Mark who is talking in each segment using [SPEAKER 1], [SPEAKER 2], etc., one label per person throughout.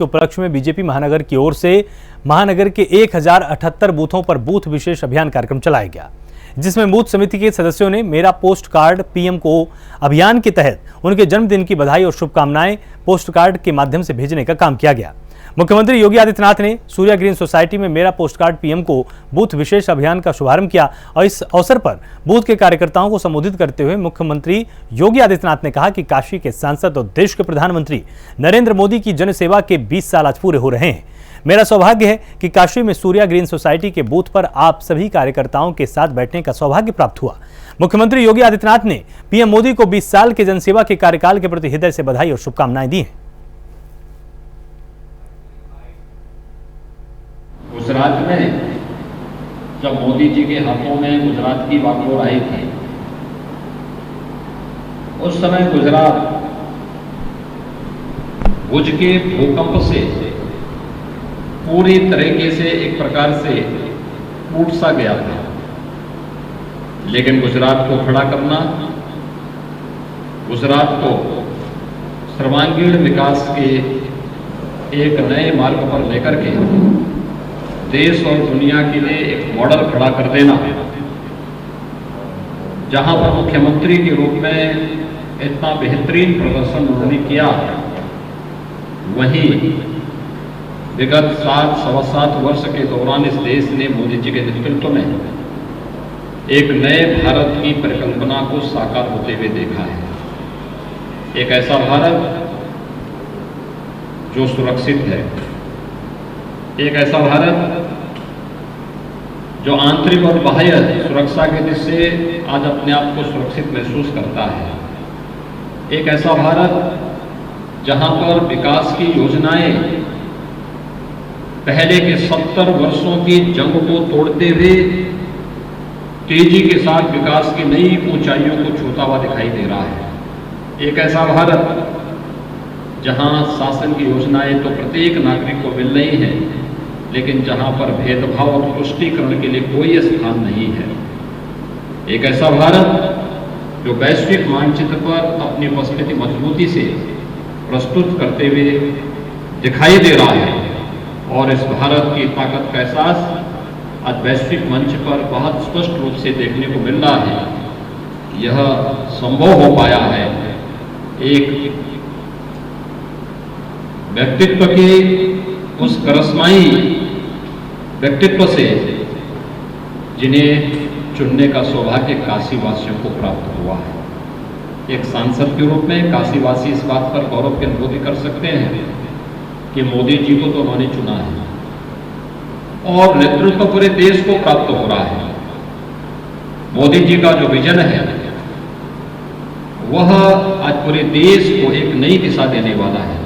[SPEAKER 1] उपलक्ष्य में बीजेपी महानगर की ओर से महानगर के 1078 बूथों पर बूथ विशेष अभियान कार्यक्रम चलाया गया, जिसमें बूथ समिति के सदस्यों ने मेरा पोस्ट कार्ड पीएम को अभियान के तहत उनके जन्मदिन की बधाई और शुभकामनाएं पोस्ट कार्ड के माध्यम से भेजने का काम किया गया। मुख्यमंत्री योगी आदित्यनाथ ने सूर्या ग्रीन सोसाइटी में मेरा पोस्ट कार्ड पीएम को बूथ विशेष अभियान का शुभारंभ किया और इस अवसर पर बूथ के कार्यकर्ताओं को संबोधित करते हुए मुख्यमंत्री योगी आदित्यनाथ ने कहा कि काशी के सांसद और देश के प्रधानमंत्री नरेंद्र मोदी की जनसेवा के 20 साल आज पूरे हो रहे हैं। मेरा सौभाग्य है कि काशी में सूर्या ग्रीन सोसाइटी के बूथ पर आप सभी कार्यकर्ताओं के साथ बैठने का सौभाग्य प्राप्त हुआ। मुख्यमंत्री योगी आदित्यनाथ ने पीएम मोदी को 20 साल के जनसेवा के कार्यकाल के प्रति हृदय से बधाई और शुभकामनाएं दी हैं।
[SPEAKER 2] गुजरात में जब मोदी जी के हाथों में गुजरात की बागडोर आई थी, उस समय गुजरात भुज के भूकंप से पूरी तरीके से एक प्रकार से टूट सा गया था। लेकिन गुजरात को खड़ा करना, गुजरात को सर्वांगीण विकास के एक नए मार्ग पर लेकर के देश और दुनिया के लिए एक मॉडल खड़ा कर देना, जहां पर मुख्यमंत्री के रूप में इतना बेहतरीन प्रदर्शन उन्होंने किया, वहीं विगत 7-7.25 वर्ष के दौरान इस देश ने मोदी जी के नेतृत्व में एक नए भारत की परिकल्पना को साकार होते हुए देखा है। एक ऐसा भारत जो सुरक्षित है, एक ऐसा भारत जो आंतरिक और बाह्य सुरक्षा के दृष्टि से आज अपने आप को सुरक्षित महसूस करता है। एक ऐसा भारत जहां पर विकास की योजनाएं पहले के 70 वर्षों की जंग को तोड़ते हुए तेजी के साथ विकास की नई ऊंचाइयों को छूता हुआ दिखाई दे रहा है। एक ऐसा भारत जहां शासन की योजनाएं तो प्रत्येक नागरिक को मिल रही हैं, लेकिन जहां पर भेदभाव और तुष्टीकरण के लिए कोई स्थान नहीं है। एक ऐसा भारत जो वैश्विक मानचित्र पर अपनी उपस्थिति मजबूती से प्रस्तुत करते हुए दिखाई दे रहा है, और इस भारत की ताकत का एहसास आज वैश्विक मंच पर बहुत स्पष्ट रूप से देखने को मिल रहा है। यह संभव हो पाया है एक व्यक्तित्व के उस करिश्माई व्यक्तित्व से जिन्हें चुनने का सौभाग्य काशी वासियों को प्राप्त हुआ है। एक सांसद के रूप में काशी वासी इस बात पर गौरव की अनुभूति कर सकते हैं कि मोदी जी को तो उन्होंने चुना है और नेतृत्व पूरे देश को प्राप्त हो रहा है। मोदी जी का जो विजन है वह आज पूरे देश को एक नई दिशा देने वाला है,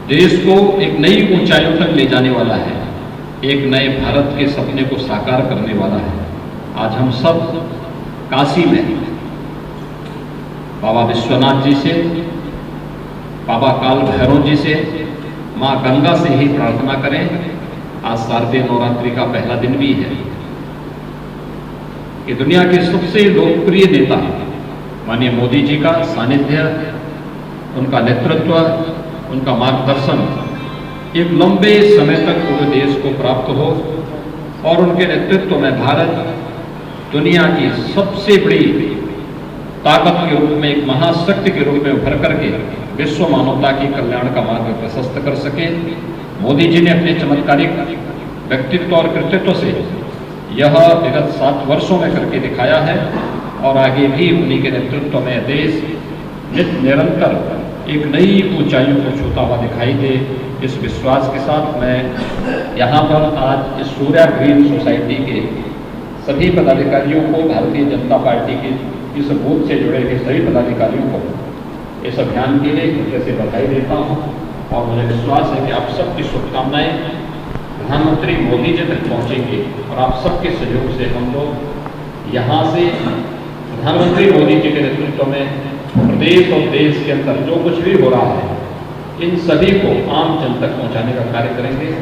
[SPEAKER 2] देश को एक नई ऊंचाइयों तक ले जाने वाला है, एक नए भारत के सपने को साकार करने वाला है। आज हम सब काशी में बाबा विश्वनाथ जी से, बाबा काल भैरव जी से, मां गंगा से ही प्रार्थना करें। आज शारदीय नवरात्रि का पहला दिन भी है कि दुनिया के सबसे लोकप्रिय नेता माननीय मोदी जी का सानिध्य, उनका नेतृत्व, उनका मार्गदर्शन एक लंबे समय तक पूरे देश को प्राप्त हो और उनके नेतृत्व में भारत दुनिया की सबसे बड़ी ताकत के रूप में, एक महाशक्ति के रूप में उभर करके विश्व मानवता की कल्याण का मार्ग प्रशस्त कर सके। मोदी जी ने अपने चमत्कारिक व्यक्तित्व और कृतित्व से यह विगत 7 वर्षों में करके दिखाया है और आगे भी उन्हीं के नेतृत्व में देश निरंतर एक नई ऊंचाइयों को छूता हुआ दिखाई दे। इस विश्वास के साथ मैं यहाँ पर आज इस सूर्या ग्रीन सोसाइटी के सभी पदाधिकारियों को, भारतीय जनता पार्टी के इस बूथ से जुड़े हुए सभी पदाधिकारियों को इस अभियान के लिए हृदय से बधाई देता हूँ और मुझे विश्वास है कि आप सबकी शुभकामनाएं प्रधानमंत्री मोदी जी तक पहुँचेंगे और आप सबके सहयोग से हम लोग यहाँ से प्रधानमंत्री मोदी जी के नेतृत्व में प्रदेश और देश के अंदर जो कुछ भी हो रहा है, इन सभी को आम जन तक पहुँचाने का कार्य करेंगे।